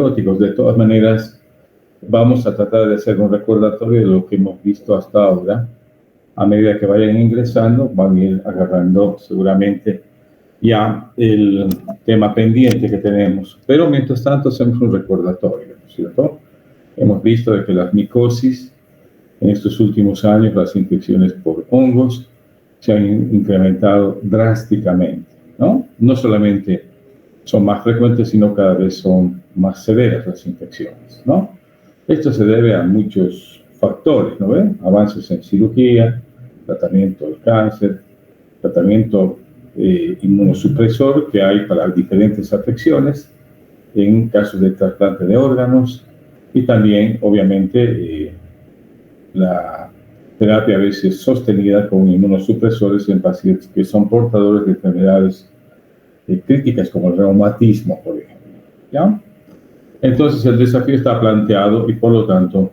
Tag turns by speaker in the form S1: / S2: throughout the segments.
S1: antimicóticos. De todas maneras, vamos a tratar de hacer un recordatorio de lo que hemos visto hasta ahora. A medida que vayan ingresando, van a ir agarrando seguramente ya el tema pendiente que tenemos. Pero mientras tanto, hacemos un recordatorio, ¿no es cierto? Hemos visto de que las micosis, en estos últimos años, las infecciones por hongos se han incrementado drásticamente, ¿no? No solamente son más frecuentes, sino cada vez son más severas las infecciones, ¿no? Esto se debe a muchos factores, ¿no ven? Avances en cirugía, tratamiento del cáncer, tratamiento inmunosupresor que hay para diferentes afecciones, en casos de trasplante de órganos, y también, obviamente, la terapia a veces sostenida con inmunosupresores en pacientes que son portadores de enfermedades críticas como el reumatismo, por ejemplo, ¿ya? Entonces el desafío está planteado y por lo tanto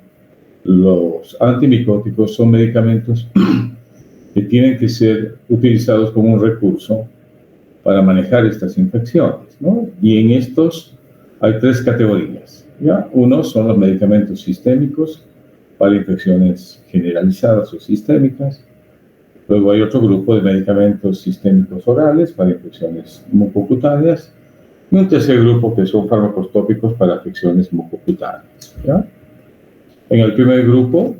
S1: los antimicóticos son medicamentos que tienen que ser utilizados como un recurso para manejar estas infecciones, ¿no? Y en estos hay tres categorías, ¿ya? Uno son los medicamentos sistémicos para infecciones generalizadas o sistémicas. Luego hay otro grupo de medicamentos sistémicos orales para infecciones mucocutáneas. Y un tercer grupo que son fármacos tópicos para afecciones mucocutáneas, ¿ya? En el primer grupo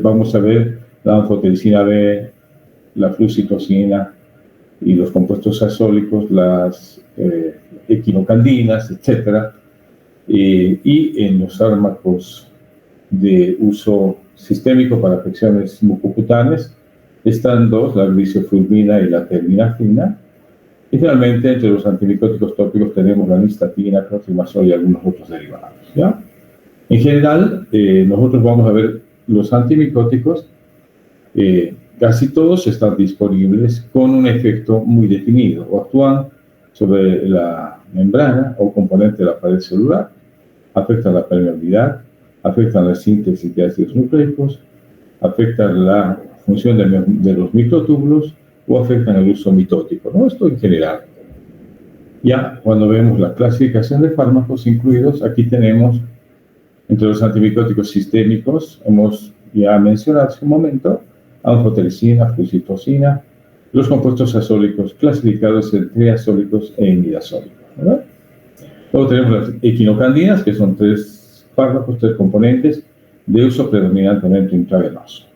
S1: vamos a ver la anfotericina B, la flucitocina y los compuestos azólicos, las equinocandinas, etc. Y en los fármacos de uso sistémico para afecciones mucocutáneas están dos, la glicofulmina y la terminafina. Y finalmente, entre los antimicóticos tópicos tenemos la nistatina, clotrimazol y algunos otros derivados, ¿ya? En general, nosotros vamos a ver los antimicóticos, casi todos están disponibles con un efecto muy definido, o actúan sobre la membrana o componente de la pared celular, afectan la permeabilidad, afectan la síntesis de ácidos nucleicos, afectan la función de los microtúbulos o afectan el uso mitótico, ¿no? Esto en general. Ya cuando vemos la clasificación de fármacos incluidos, aquí tenemos entre los antimicóticos sistémicos, hemos ya mencionado hace un momento, anfotericina, flucitocina, los compuestos azólicos clasificados en triazólicos e imidazólicos, ¿verdad? Luego tenemos las equinocandinas, que son tres fármacos, tres componentes de uso predominantemente intravenoso,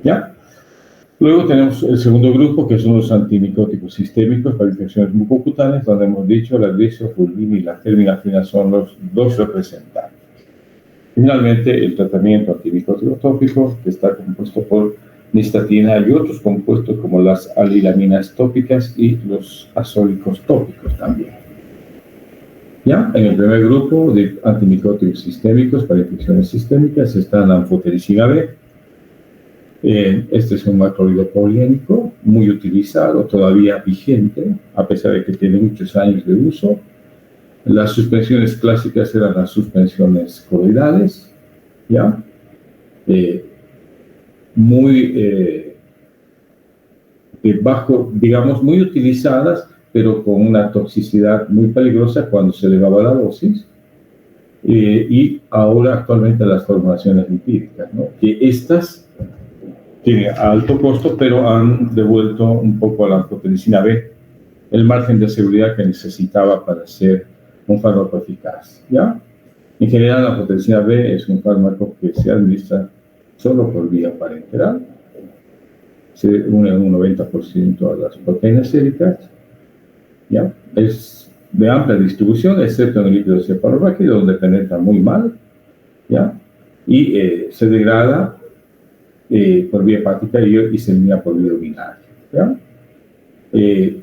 S1: ¿ya? Luego tenemos el segundo grupo, que son los antimicóticos sistémicos para infecciones mucocutáneas, donde hemos dicho la glicofulmina y la terminafina son los dos representantes. Finalmente, el tratamiento antimicótico tópico, que está compuesto por nistatina y otros compuestos como las alilaminas tópicas y los azólicos tópicos también. Ya, en el primer grupo de antimicóticos sistémicos para infecciones sistémicas está la anfotericina B. Este es un macrolído poliénico muy utilizado, todavía vigente, a pesar de que tiene muchos años de uso. Las suspensiones clásicas eran las suspensiones coloidales, ¿ya? Muy bajo, digamos, muy utilizadas, pero con una toxicidad muy peligrosa cuando se elevaba la dosis. Y ahora actualmente las formulaciones lipídicas, ¿no? Que estas tienen alto costo, pero han devuelto un poco a la anfotericina B el margen de seguridad que necesitaba para ser un fármaco eficaz, ¿ya? En general, la anfotericina B es un fármaco que se administra solo por vía parenteral, se une un 90% a las proteínas séricas, ¿ya? Es de amplia distribución, excepto en el líquido cefalorraquídeo, donde penetra muy mal, ¿ya? Y se degrada por vía hepática y se elimina por vía urinaria, ¿ya?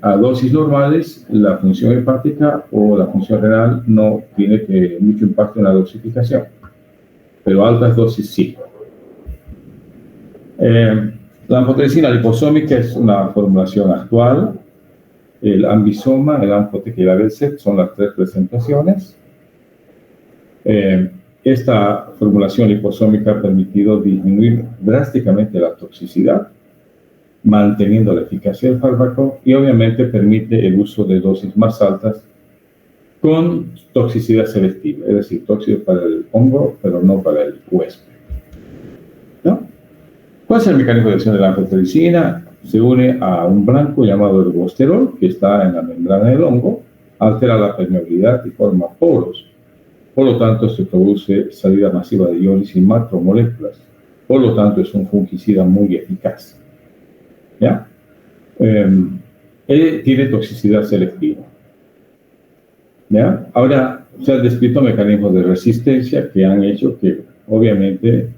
S1: A dosis normales, la función hepática o la función renal no tiene mucho impacto en la dosificación, pero a altas dosis sí. La anfotericina liposómica es una formulación actual. El ambisoma, el Amphotec y el Abelset son las tres presentaciones. Esta formulación liposómica ha permitido disminuir drásticamente la toxicidad, manteniendo la eficacia del fármaco y obviamente permite el uso de dosis más altas con toxicidad selectiva, es decir, tóxico para el hongo, pero no para el huésped, ¿no? ¿Cuál es el mecanismo de acción de la anfotericina? Se une a un blanco llamado ergosterol, que está en la membrana del hongo, altera la permeabilidad y forma poros. Por lo tanto, se produce salida masiva de iones y macromoléculas. Por lo tanto, es un fungicida muy eficaz. ¿Ya? Tiene toxicidad selectiva. ¿Ya? Ahora, se han descrito mecanismos de resistencia que han hecho que, obviamente,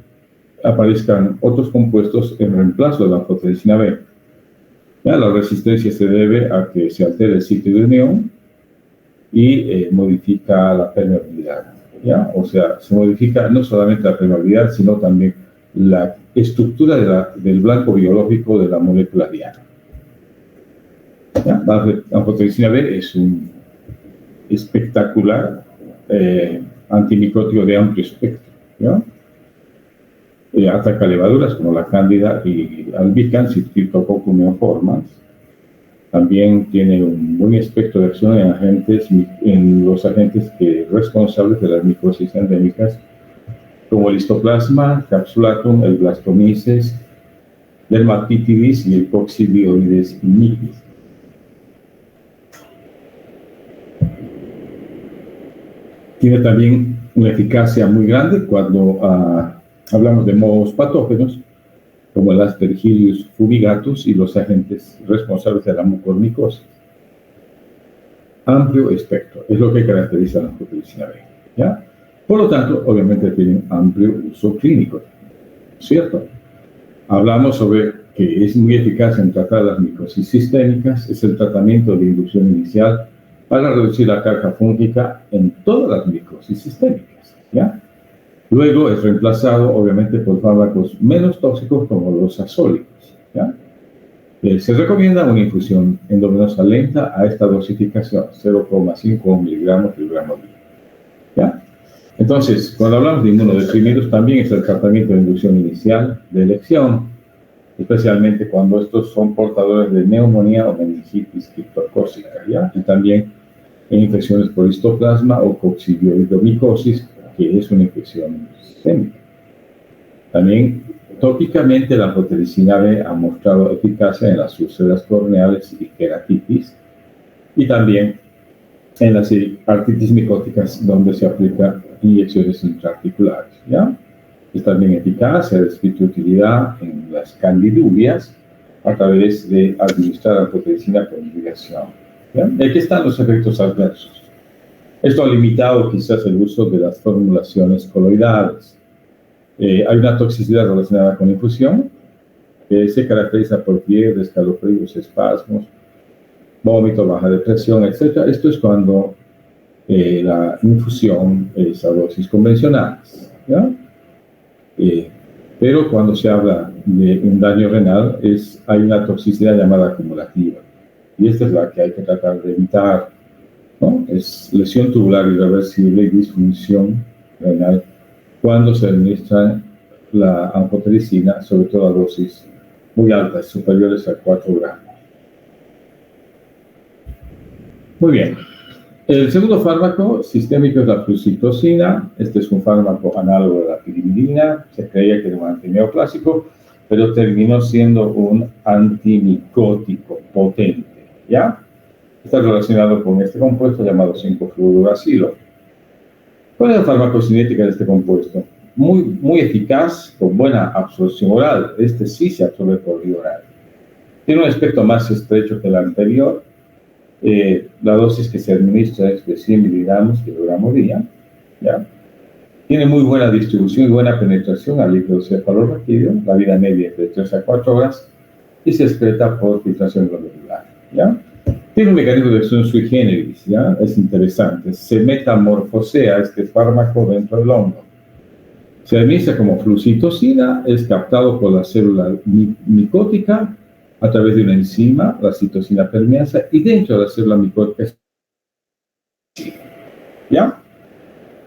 S1: aparezcan otros compuestos en reemplazo de la anfotericina B. ¿Ya? La resistencia se debe a que se altera el sitio de unión y modifica la permeabilidad. ¿Ya? O sea, se modifica no solamente la permeabilidad, sino también la estructura del blanco biológico de la molécula diana. ¿Ya? La anfotericina B es un espectacular antimicótico de amplio espectro. ¿Ya? Ataca levaduras como la cándida y albicans y Cryptococcus neoformans. También tiene un buen espectro de acción en los agentes responsables de las micosis endémicas, como el histoplasma capsulatum, el blastomyces, dermatitidis y el coccidioides nippis. Tiene también una eficacia muy grande cuando hablamos de mohos patógenos, como el Aspergillus fumigatus y los agentes responsables de la mucormicosis. Amplio espectro, es lo que caracteriza a la anfotericina B. ¿Ya? Por lo tanto, obviamente tiene un amplio uso clínico, ¿cierto? Hablamos sobre que es muy eficaz en tratar las micosis sistémicas, es el tratamiento de inducción inicial para reducir la carga fúngica en todas las micosis sistémicas, ¿ya? Luego es reemplazado, obviamente, por fármacos menos tóxicos como los azólicos, ¿ya? Se recomienda una infusión endovenosa lenta a esta dosificación, 0,5 miligramos por gramo día, ¿ya? Entonces, cuando hablamos de inmunodeprimidos, también es el tratamiento de inducción inicial de elección, especialmente cuando estos son portadores de neumonía o meningitis criptocócica, ¿ya? Y también en infecciones por histoplasma o coccidioidomicosis, que es una infección sistémica. También, tópicamente, la anfotericina B ha mostrado eficacia en las úlceras corneales y queratitis, y también en las artritis micóticas, donde se aplica inyecciones intraarticulares, ¿ya? Es también eficaz, se ha descrito utilidad en las candidulias a través de administrar anfotericina con irrigación. ¿Ya? Y aquí están los efectos adversos. Esto ha limitado quizás el uso de las formulaciones coloidales. Hay una toxicidad relacionada con infusión, que se caracteriza por fiebre, escalofríos, espasmos, vómito, baja de presión, etc. Esto es cuando la infusión es a dosis convencionales, ¿ya? Pero cuando se habla de un daño renal, hay una toxicidad llamada acumulativa. Y esta es la que hay que tratar de evitar, ¿no? Es lesión tubular irreversible y disfunción renal cuando se administra la anfotericina, sobre todo a dosis muy altas, superiores a 4 gramos. Muy bien. El segundo fármaco sistémico es la flucitosina. Este es un fármaco análogo de la pirimidina. Se creía que era un antineoplásico, pero terminó siendo un antimicótico potente, ¿ya? Está relacionado con este compuesto llamado 5-fluorouracilo. ¿Cuál es la farmacocinética de este compuesto? Muy eficaz, con buena absorción oral. Este sí se absorbe por vía oral. Tiene un espectro más estrecho que el anterior. La dosis que se administra es de 100 miligramos por gramo día, ¿ya? Tiene muy buena distribución y buena penetración al líquido cefalorraquídeo, la vida media es de 3 a 4 horas, y se excreta por filtración glomerular, ¿ya? Tiene un mecanismo de acción sui generis, ¿ya? Es interesante. Se metamorfosea este fármaco dentro del hongo. Se administra como flucitosina, es captado por la célula micótica a través de una enzima, la citosina permeasa, y dentro de la célula micótica, ¿ya?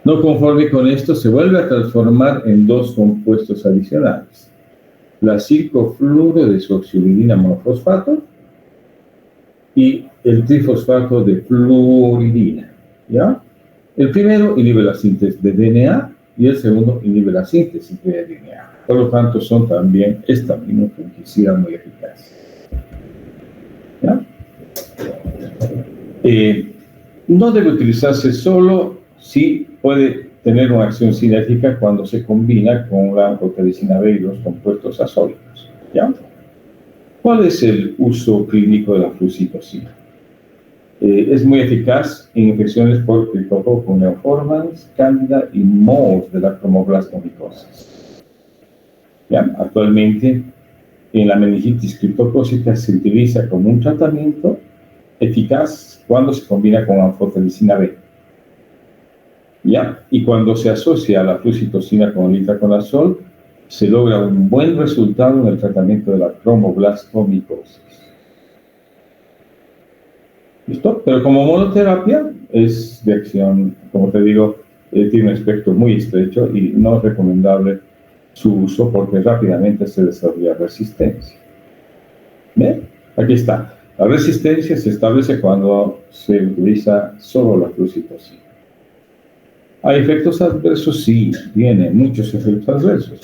S1: No conforme con esto, se vuelve a transformar en dos compuestos adicionales: la 5-fluorodesoxyuridina monofosfato y el trifosfato de fluoridina, ¿ya? El primero inhibe la síntesis de DNA y el segundo inhibe la síntesis de DNA. Por lo tanto, son también estaminofungicidas muy eficaces. ¿Ya? No debe utilizarse solo si puede tener una acción sinérgica cuando se combina con la anfotericina B y los compuestos azólicos. ¿Ya? ¿Cuál es el uso clínico de la flucitosina? Es muy eficaz en infecciones por Cryptococcus neoformans, Candida y mohos de la cromoblastomicosis. ¿Ya? Actualmente, en la meningitis criptocócica se utiliza como un tratamiento eficaz cuando se combina con anfotericina B. ¿Ya? Y cuando se asocia a la flucitosina con el itraconazol, se logra un buen resultado en el tratamiento de la cromoblastomicosis. ¿Listo? Pero como monoterapia es de acción, como te digo, tiene un espectro muy estrecho y no es recomendable su uso porque rápidamente se desarrolla resistencia. ¿Bien? Aquí está. La resistencia se establece cuando se utiliza solo la flucitosina. ¿Hay efectos adversos? Sí, tiene muchos efectos adversos.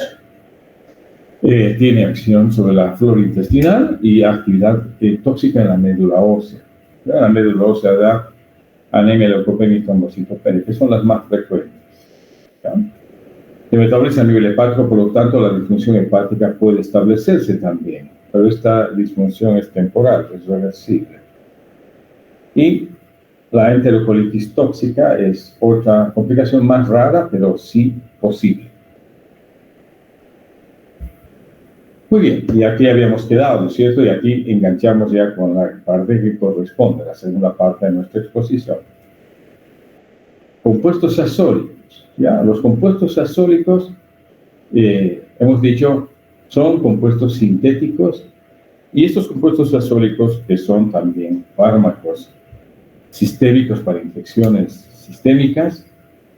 S1: Tiene acción sobre la flora intestinal y actividad tóxica en la médula ósea. La médula ósea da anemia, leucopenia y trombocitopenia, que son las más frecuentes. ¿Ya? Se metaboliza a nivel hepático, por lo tanto, la disfunción hepática puede establecerse también, pero esta disfunción es temporal, es reversible. Y la enterocolitis tóxica es otra complicación más rara, pero sí posible. Muy bien, y aquí habíamos quedado, ¿no es cierto? Y aquí enganchamos ya con la parte que corresponde, la segunda parte de nuestra exposición. Compuestos azólicos, ¿ya? Los compuestos azólicos, hemos dicho, son compuestos sintéticos, y estos compuestos azólicos, que son también fármacos sistémicos para infecciones sistémicas,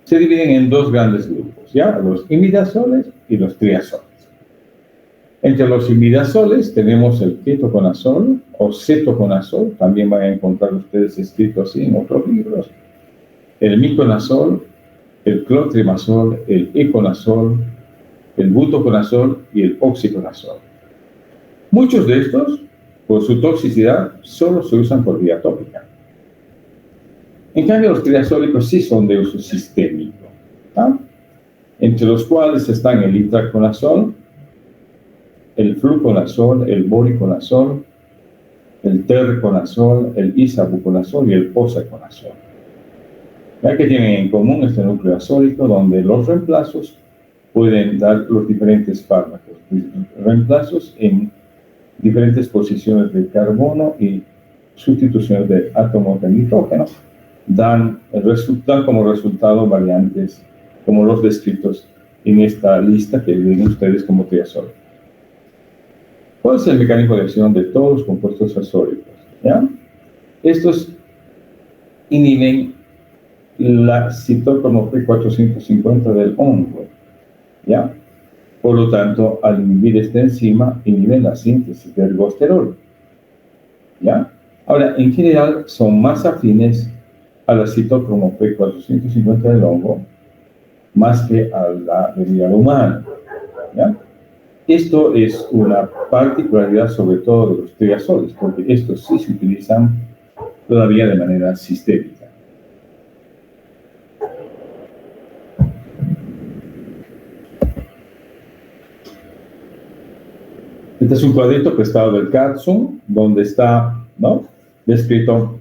S1: se dividen en dos grandes grupos, ¿ya? Los imidazoles y los triazoles. Entre los imidazoles tenemos el ketoconazol o cetoconazol, también van a encontrar ustedes escrito así en otros libros, el miconazol, el clotrimazol, el econazol, el butoconazol y el oxiconazol. Muchos de estos, por su toxicidad, solo se usan por vía tópica. En cambio, los triazólicos sí son de uso sistémico, ¿tá? Entre los cuales están el itraconazol, el fluconazol, el boriconazol, el terconazol, el isabuconazol y el posaconazol. Ya que tienen en común este núcleo azólico donde los reemplazos pueden dar los diferentes fármacos, reemplazos en diferentes posiciones de carbono y sustituciones de átomos de nitrógeno, dan como resultado variantes como los descritos en esta lista que ven ustedes como triazólicos. ¿Cuál es el mecanismo de acción de todos los compuestos azólicos? ¿Ya? Estos inhiben la citocromo P450 del hongo, ¿ya? Por lo tanto, al inhibir esta enzima, inhiben la síntesis de ergosterol, ¿ya? Ahora, en general, son más afines a la citocromo P450 del hongo más que a la del hígado humano, ¿ya? Esto es una particularidad sobre todo de los triazoles, porque estos sí se utilizan todavía de manera sistémica. Este es un cuadrito prestado del Katsum, donde está, ¿no?, descrito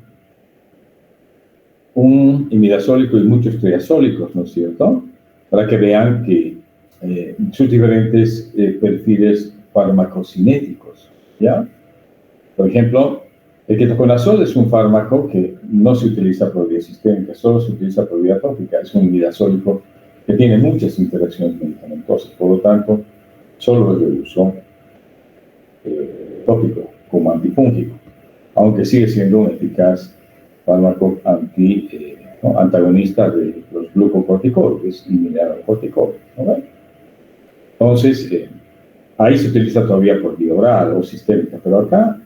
S1: un imidazólico y muchos triazólicos, ¿no es cierto?, para que vean que sus diferentes perfiles farmacocinéticos, ¿ya? Por ejemplo, el ketoconazol es un fármaco que no se utiliza por vía sistémica, solo se utiliza por vía tópica. Es un imidazólico que tiene muchas interacciones medicamentosas, por lo tanto, solo es de uso tópico como antifúngico, aunque sigue siendo un eficaz fármaco antagonista de los glucocorticoides y mineralocorticoides, ¿no? Entonces, ahí se utiliza todavía por vía oral o sistémica, pero acá,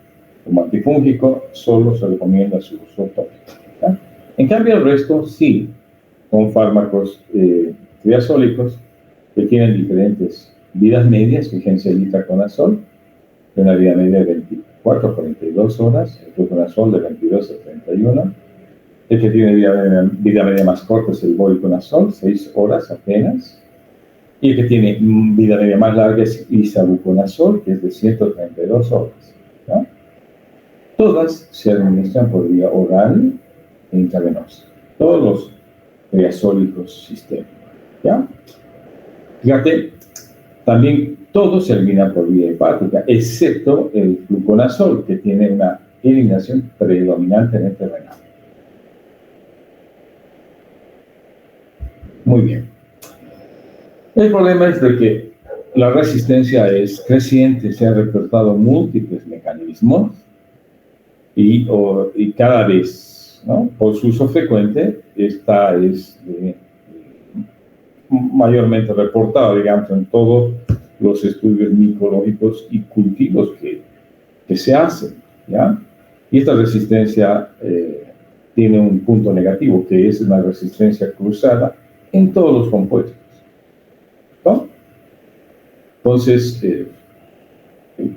S1: como antifúngico, solo se recomienda su uso tópico, ¿ya? En cambio, el resto sí, con fármacos triazólicos que tienen diferentes vidas medias. Fíjense el itraconazol, de una vida media de 24 a 42 horas, el fluconazol de 22 a 31. El que tiene vida media más corta es el voriconazol, 6 horas apenas. Y el que tiene vida media más larga es isavuconazol, que es de 132 horas. ¿Ya? Todas se administran por vía oral e intravenosa. Todos los triazólicos sistémicos. ¿Ya? Fíjate, también todos se eliminan por vía hepática, excepto el fluconazol, que tiene una eliminación predominantemente renal. Muy bien. El problema es de que la resistencia es creciente, se han reportado múltiples mecanismos y cada vez, ¿no? Por su uso frecuente, esta es mayormente reportada, digamos, en todos los estudios micológicos y cultivos que se hacen, ¿ya? Y esta resistencia tiene un punto negativo, que es una resistencia cruzada en todos los compuestos, ¿no? Entonces,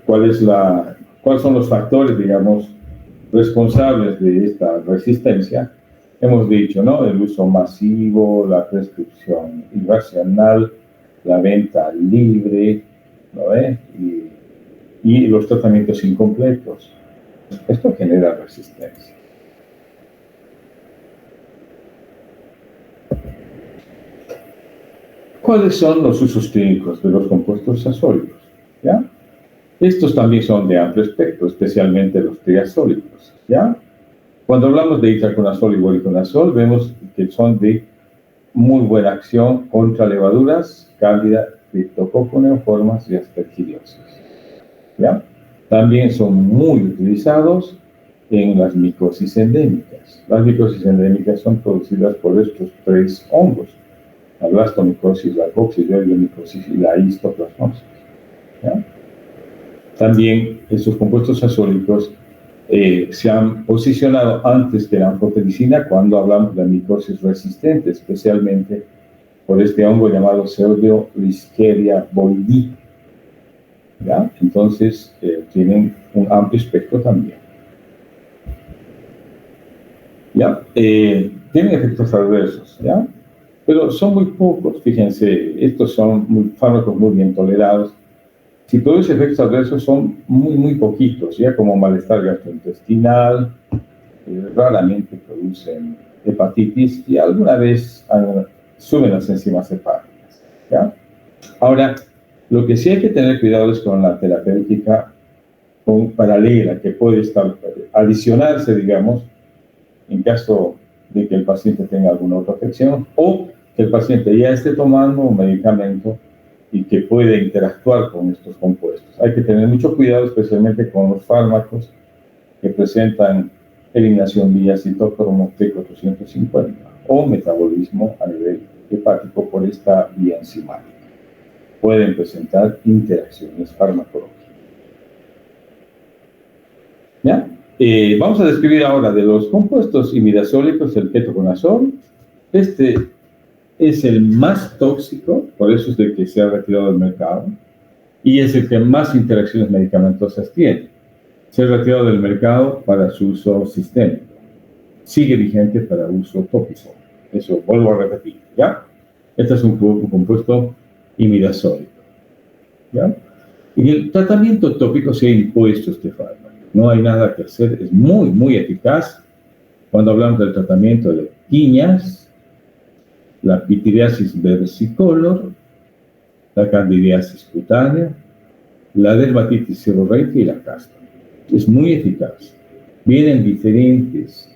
S1: ¿cuáles son los factores, digamos, responsables de esta resistencia? Hemos dicho, ¿no? El uso masivo, la prescripción irracional, la venta libre, ¿no? Y los tratamientos incompletos. Esto genera resistencia. ¿Cuáles son los usos clínicos de los compuestos azólicos? ¿Ya? Estos también son de amplio espectro, especialmente los triazólicos, ¿ya? Cuando hablamos de itraconazol y voriconazol, vemos que son de muy buena acción contra levaduras, cándida, criptococcus neoformas y aspergillosis, ¿ya? También son muy utilizados en las micosis endémicas. Las micosis endémicas son producidas por estos 3 hongos: la blastomicosis, la coccidioidomicosis y la histoplasmosis, ¿ya? También estos compuestos azólicos se han posicionado antes que la anfotericina cuando hablamos de micosis resistente, especialmente por este hongo llamado Pseudo-Listeria bovidii, ¿ya? Entonces, tienen un amplio espectro también, ¿ya? Tienen efectos adversos, ¿ya? Pero son muy pocos, fíjense, estos son fármacos muy bien tolerados. Si produce efectos adversos son muy poquitos, ya, como malestar gastrointestinal, raramente producen hepatitis y alguna vez suben las enzimas hepáticas, ¿ya? Ahora, lo que sí hay que tener cuidado es con la terapéutica paralela, que puede adicionarse, digamos, en caso de que el paciente tenga alguna otra afección o que el paciente ya esté tomando un medicamento y que puede interactuar con estos compuestos. Hay que tener mucho cuidado, especialmente con los fármacos que presentan eliminación vía citocromo T450 o metabolismo a nivel hepático por esta vía enzimática. Pueden presentar interacciones farmacológicas. ¿Ya? Vamos a describir ahora de los compuestos imidazólicos el ketoconazol. Este es el más tóxico, por eso es el que se ha retirado del mercado, y es el que más interacciones medicamentosas tiene. Se ha retirado del mercado para su uso sistémico. Sigue vigente para uso tópico. Eso vuelvo a repetir, ¿ya? Este es un compuesto imidazólico, ¿ya? Y el tratamiento tópico se ha impuesto este fármaco. No hay nada que hacer, es muy eficaz. Cuando hablamos del tratamiento de piñas, la pityriasis versicolor, la candidiasis cutánea, la dermatitis seborreica y la caspa. Es muy eficaz. Vienen diferentes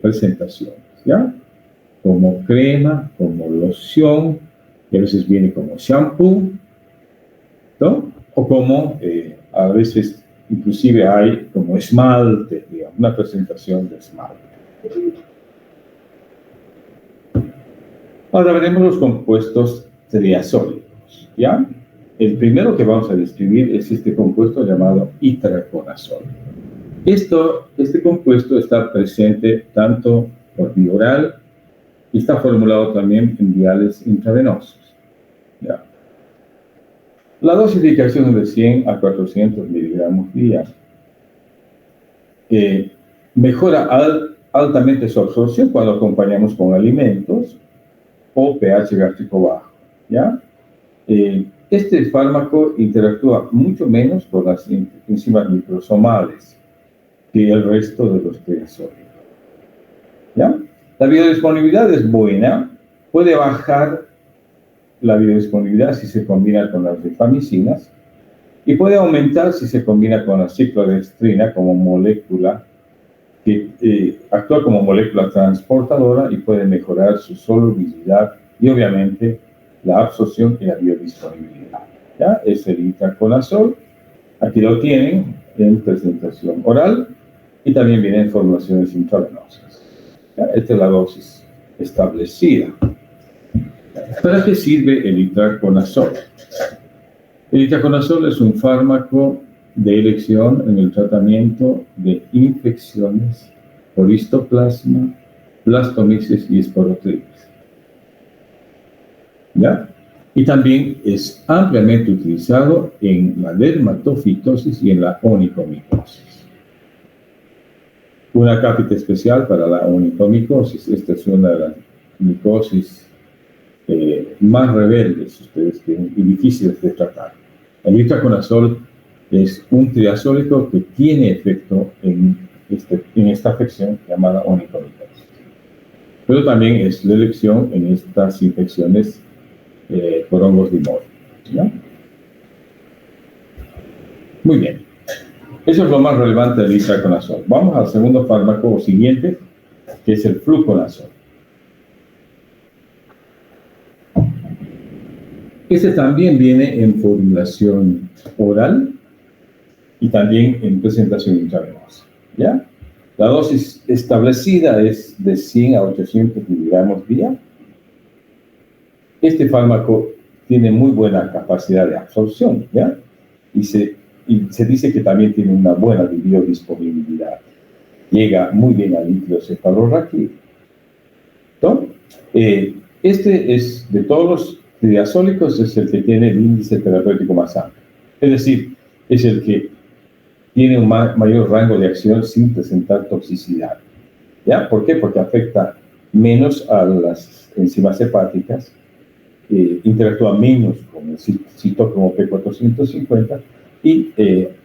S1: presentaciones, ¿ya? Como crema, como loción, y a veces viene como shampoo, ¿no? O como, a veces, inclusive hay como esmalte, digamos, una presentación de esmalte. Ahora veremos los compuestos triazólicos, ¿ya? El primero que vamos a describir es este compuesto llamado itraconazol. Este compuesto está presente tanto por vía oral y está formulado también en viales intravenosos. ¿Ya? La dosificación es de 100 a 400 miligramos día. Mejora altamente su absorción cuando acompañamos con alimentos o pH gástrico bajo. ¿Ya? Este fármaco interactúa mucho menos con las enzimas liposomales que el resto de los triazólicos. ¿Ya? La biodisponibilidad es buena, puede bajar la biodisponibilidad si se combina con las rifamicinas y puede aumentar si se combina con la ciclodextrina como molécula que actúa como molécula transportadora y puede mejorar su solubilidad y obviamente la absorción y la biodisponibilidad. ¿Ya? Es el itraconazol. Aquí lo tienen en presentación oral y también viene en formulaciones intravenosas. ¿Ya? Esta es la dosis establecida. ¿Para qué sirve el itraconazol? El itraconazol es un fármaco de elección en el tratamiento de infecciones por histoplasma, blastomisis y esporotritis. ¿Ya? Y también es ampliamente utilizado en la dermatofitosis y en la onicomicosis. Una cápita especial para la onicomicosis. Esta es una de las micosis más rebeldes, ustedes tienen, y difíciles de tratar. El itraconazol es un triazólico que tiene efecto en esta afección llamada onicomicosis. Pero también es de elección en estas infecciones por hongos dimórficos. ¿Ya? Muy bien. Eso es lo más relevante del itraconazol. Vamos al segundo fármaco siguiente, que es el fluconazol. Este también viene en formulación oral y también en presentación intravenosa. ¿Ya? La dosis establecida es de 100 a 800 miligramos día. Este fármaco tiene muy buena capacidad de absorción, ¿ya? Y se dice que también tiene una buena biodisponibilidad. Llega muy bien al líquido cefalorraquídeo. Este es, de todos los triazólicos, es el que tiene el índice terapéutico más amplio. Es decir, es el que tiene un mayor rango de acción sin presentar toxicidad. ¿Ya? ¿Por qué? Porque afecta menos a las enzimas hepáticas, interactúa menos con el citócromo P450 y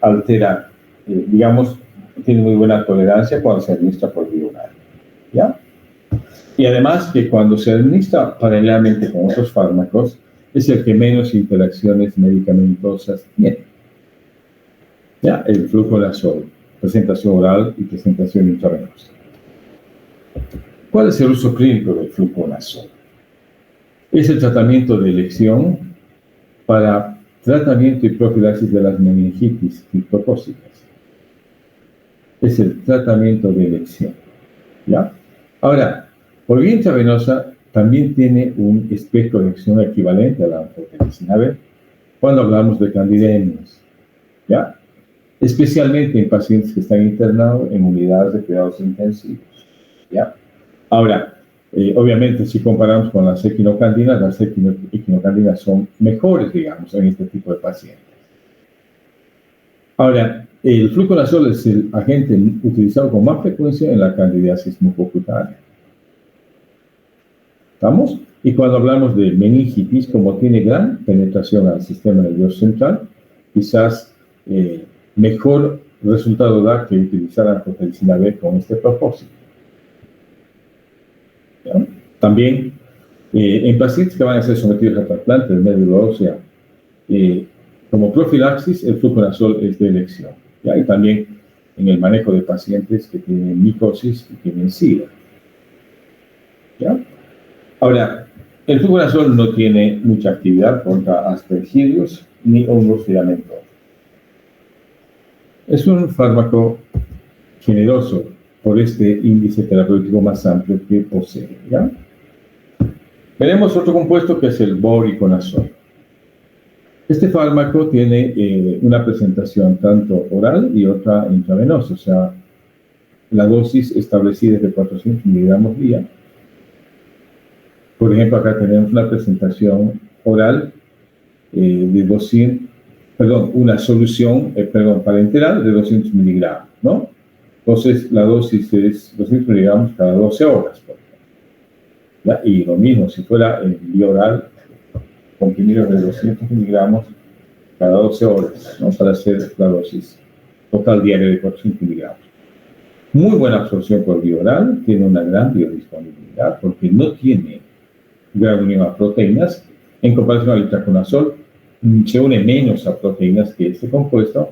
S1: altera, digamos, tiene muy buena tolerancia cuando se administra por vía oral. ¿Ya? Y además que cuando se administra paralelamente con otros fármacos, es el que menos interacciones medicamentosas tiene. ¿Ya? El fluconazol, presentación oral y presentación intravenosa. ¿Cuál es el uso clínico del fluconazol? Es el tratamiento de elección para tratamiento y profilaxis de las meningitis criptocócicas. Es el tratamiento de elección. ¿Ya? Ahora, por vía intravenosa también tiene un espectro de acción equivalente a la anfotericina B cuando hablamos de candidemias. ¿Ya? Especialmente en pacientes que están internados en unidades de cuidados intensivos. ¿Ya? Ahora, obviamente, si comparamos con las equinocandinas son mejores, digamos, en este tipo de pacientes. Ahora, el fluconazol es el agente utilizado con más frecuencia en la candidiasis mucocutánea. ¿Estamos? Y cuando hablamos de meningitis, como tiene gran penetración al sistema nervioso central, quizás mejor resultado da que utilizar anfotericina B con este propósito. ¿Ya? También, en pacientes que van a ser sometidos a trasplante de médula ósea, como profilaxis, el fluconazol es de elección. ¿Ya? Y también en el manejo de pacientes que tienen micosis y tienen SIDA. ¿Ya? Ahora, el fluconazol no tiene mucha actividad contra aspergillos ni hongos filamentosos. Es un fármaco generoso por este índice terapéutico más amplio que posee. ¿Ya? Veremos otro compuesto que es el voriconazol. Este fármaco tiene una presentación tanto oral y otra intravenosa, o sea, la dosis establecida es de 400 miligramos día. Por ejemplo, acá tenemos una presentación oral de 200, una solución, parenteral de 200 miligramos, ¿no? Entonces, la dosis es 200 miligramos cada 12 horas, por ejemplo, ¿ya? Y lo mismo, si fuera en vía oral, comprimidos de 200 miligramos cada 12 horas, ¿no? Para hacer la dosis total diaria de 400 miligramos. Muy buena absorción por vía oral, tiene una gran biodisponibilidad porque no tiene gran unión a proteínas. En comparación al itraconazol, se une menos a proteínas que este compuesto,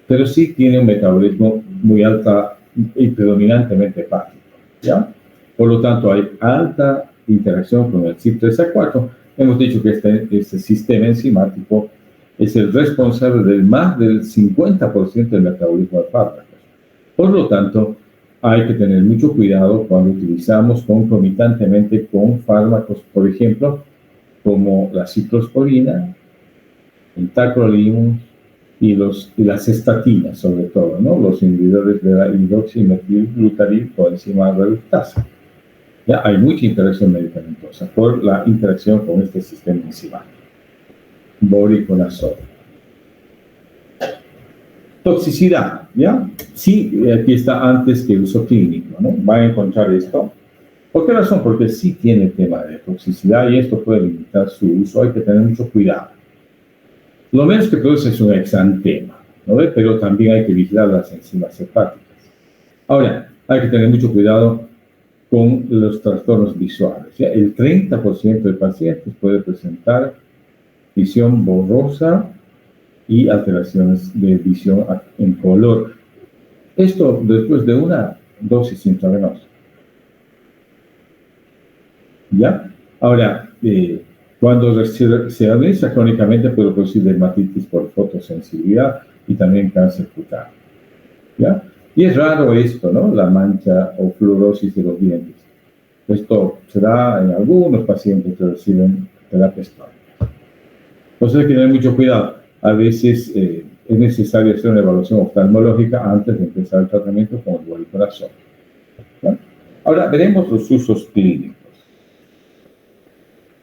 S1: pero sí tiene un metabolismo muy alta y predominantemente hepático, ¿ya? Por lo tanto, hay alta interacción con el CYP3A4. Hemos dicho que este sistema enzimático es el responsable del más del 50% del metabolismo de fármacos. Por lo tanto, hay que tener mucho cuidado cuando utilizamos concomitantemente con fármacos, por ejemplo, como la ciclosporina, el tacrolimus y las estatinas, sobre todo, ¿no? Los inhibidores de la hidroximetilglutaril coenzima reductasa. Ya hay mucha interacción medicamentosa por la interacción con este sistema enzimático. Voriconazol. Toxicidad, ¿ya? Sí, aquí está antes que el uso clínico, ¿no? Va a encontrar esto. ¿Por qué razón? Porque sí tiene tema de toxicidad y esto puede limitar su uso. Hay que tener mucho cuidado. Lo menos que produce es un exantema, ¿no? Pero también hay que vigilar las enzimas hepáticas. Ahora, hay que tener mucho cuidado con los trastornos visuales, ¿ya? El 30% de pacientes puede presentar visión borrosa y alteraciones de visión en color. Esto después de una dosis intravenosa. ¿Ya? Ahora, cuando se administra crónicamente puede producir dermatitis por fotosensibilidad y también cáncer cutáneo. ¿Ya? Y es raro esto, ¿no? La mancha o fluorosis de los dientes. Esto se da en algunos pacientes que reciben terapias crónicas. Entonces hay que tener mucho cuidado. A veces es necesario hacer una evaluación oftalmológica antes de empezar el tratamiento con el voriconazol. ¿Ya? Ahora veremos los usos clínicos.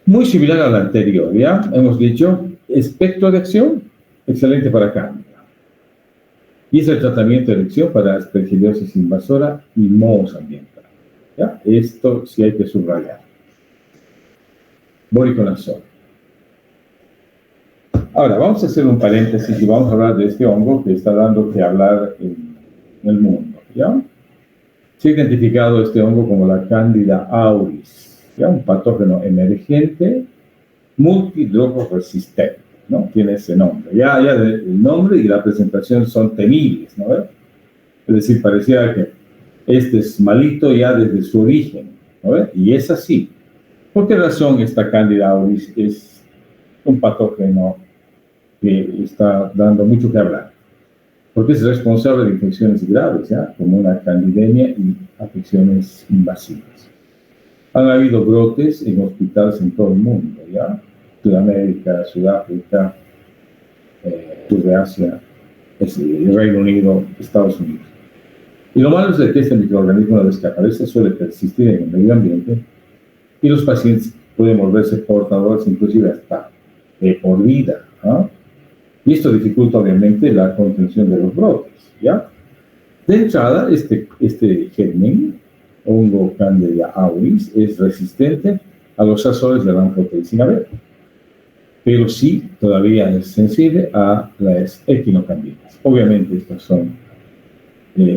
S1: Muy similar al anterior, ¿ya? Hemos dicho, espectro de acción, excelente para cándida. Y es el tratamiento de elección para aspergillosis invasora y mohos ambientales, ¿ya? Esto sí hay que subrayar. Voriconazol. Ahora, vamos a hacer un paréntesis y vamos a hablar de este hongo que está dando que hablar en el mundo, ¿ya? Se ha identificado este hongo como la Candida auris, ¿ya? Un patógeno emergente multidrogoresistente, ¿no? Tiene ese nombre. Ya el nombre y la presentación son temibles, ¿no? Es decir, pareciera que este es malito ya desde su origen, ¿no? Y es así. ¿Por qué razón esta Candida auris es un patógeno que está dando mucho que hablar? Porque es responsable de infecciones graves, ¿ya? Como una candidemia y afecciones invasivas. Han habido brotes en hospitales en todo el mundo, ¿ya? Sudamérica, Sudáfrica, sur de Asia, el Reino Unido, Estados Unidos. Y lo malo es de que este microorganismo, una vez que aparece, suele persistir en el medio ambiente y los pacientes pueden volverse portadores inclusive hasta por vida, ¿no? Y esto dificulta obviamente la contención de los brotes, ¿ya? De entrada, este germen, hongo Candida auris, es resistente a los azoles de la angiotensina B, pero sí todavía es sensible a las equinocandinas. Obviamente estas son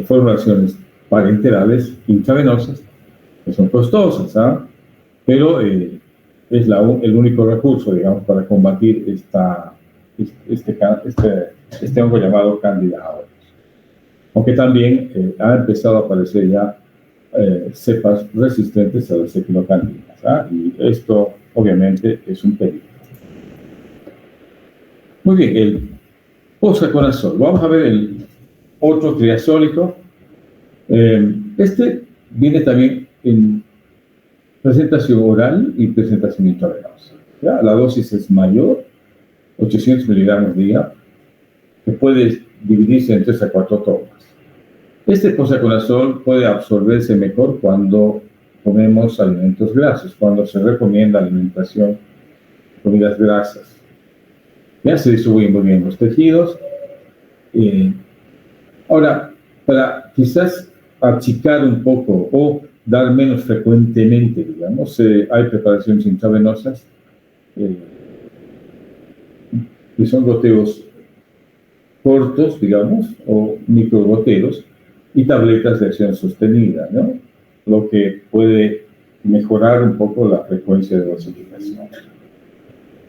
S1: formulaciones parenterales intravenosas, que son costosas, ¿ah? Pero es el único recurso, digamos, para combatir este hongo llamado Candida auris. Aunque también ha empezado a aparecer ya cepas resistentes a las equinocandinas, ¿ah? Y esto obviamente es un peligro. Muy bien, el posaconazol. Vamos a ver el otro triazólico. Este viene también en presentación oral y presentación intravenosa, ¿ya? La dosis es mayor, 800 miligramos día, que puede dividirse en 3 a 4 tomas. Este posaconazol puede absorberse mejor cuando comemos alimentos grasos, cuando se recomienda alimentación, comidas grasas. Ya se distribuyen muy bien los tejidos. Ahora, para quizás achicar un poco o dar menos frecuentemente, digamos, hay preparaciones intravenosas que son goteos cortos, digamos, o microgoteos, y tabletas de acción sostenida, ¿no? Lo que puede mejorar un poco la frecuencia de dosificación.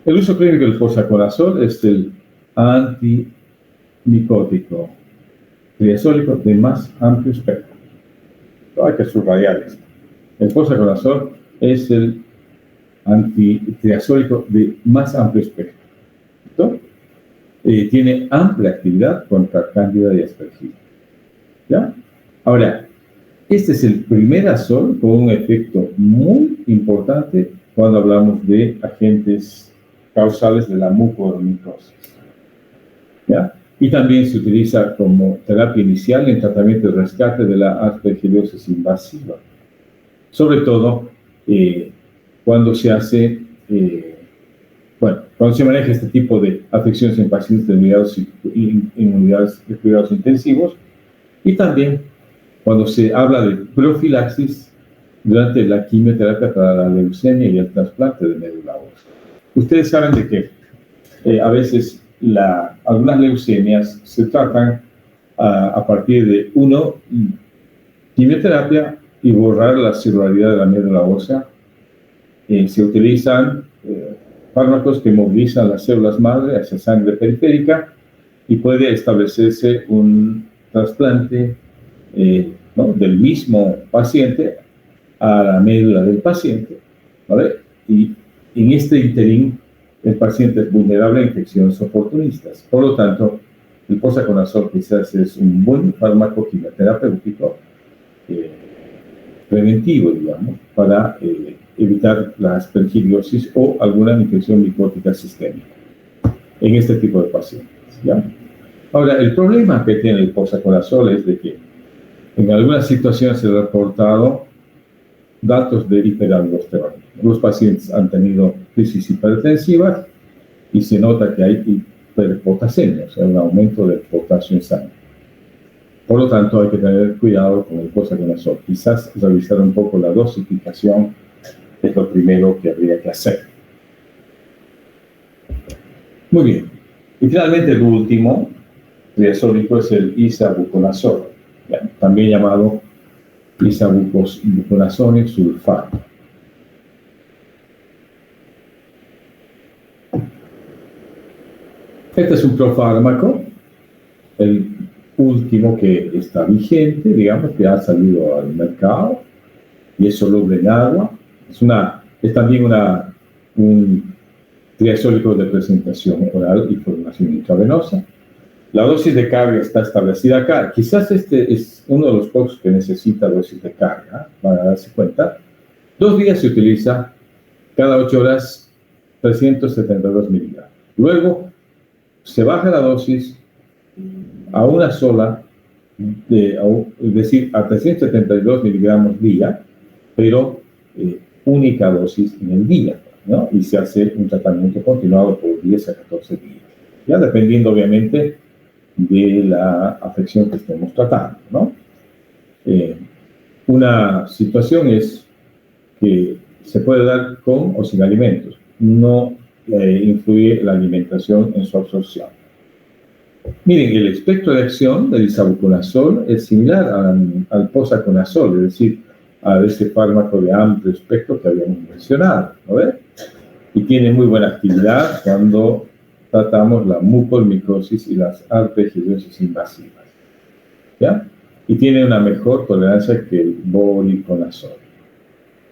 S1: El uso clínico del posaconazol es el antimicótico triazólico de más amplio espectro. No hay que subrayar esto. El posaconazol es el antitriazólico de más amplio espectro. ¿No? Tiene amplia actividad contra cándida y aspergillus. ¿Ya? Ahora, este es el primer azol con un efecto muy importante cuando hablamos de agentes causales de la mucormicosis. ¿Ya? Y también se utiliza como terapia inicial en tratamiento de rescate de la aspergillosis invasiva. Sobre todo cuando se hace, cuando se maneja este tipo de afecciones en pacientes de unidades de cuidados intensivos, y también cuando se habla de profilaxis durante la quimioterapia para la leucemia y el trasplante de médula ósea. Ustedes saben de que a veces algunas leucemias se tratan a partir de quimioterapia y borrar la celularidad de la médula ósea. Se utilizan fármacos que movilizan las células madre hacia sangre periférica y puede establecerse un trasplante ¿no? del mismo paciente a la médula del paciente, ¿vale? Y en este interín el paciente es vulnerable a infecciones oportunistas. Por lo tanto, el posaconazol quizás es un buen fármaco quimioterapéutico preventivo, digamos, para evitar la aspergillosis o alguna infección micótica sistémica en este tipo de pacientes, ¿ya? Ahora, el problema que tiene el posaconazol es de que en algunas situaciones se han reportado datos de hiperaldosteronismo. Los pacientes han tenido crisis hipertensivas y se nota que hay hiperpotasemia, o sea, un aumento del potasio en sangre. Por lo tanto, hay que tener cuidado con el posaconazol. Quizás revisar un poco la dosificación es lo primero que habría que hacer. Muy bien. Y finalmente, el último triazólico es el isavuconazol, también llamado isavuconazol sulfato. Este es un profármaco, el último que está vigente, digamos, que ha salido al mercado y es soluble en agua. Es también un triazólico de presentación oral y formulación intravenosa. La dosis de carga está establecida acá. Quizás este es uno de los pocos que necesita dosis de carga, para darse cuenta. 2 días se utiliza, cada 8 horas, 372 miligramos. Luego, se baja la dosis a una sola, es decir, a 372 miligramos día, pero única dosis en el día, ¿no? Y se hace un tratamiento continuado por 10 a 14 días. Ya dependiendo, obviamente, de la afección que estemos tratando, ¿no? Una situación es que se puede dar con o sin alimentos. No influye la alimentación en su absorción. Miren, el espectro de acción del isavuconazol es similar al posaconazol, es decir, a ese fármaco de amplio espectro que habíamos mencionado, ¿no ves? Y tiene muy buena actividad cuando tratamos la mucormicosis y las aspergillosis invasivas, ¿ya? Y tiene una mejor tolerancia que el voriconazol.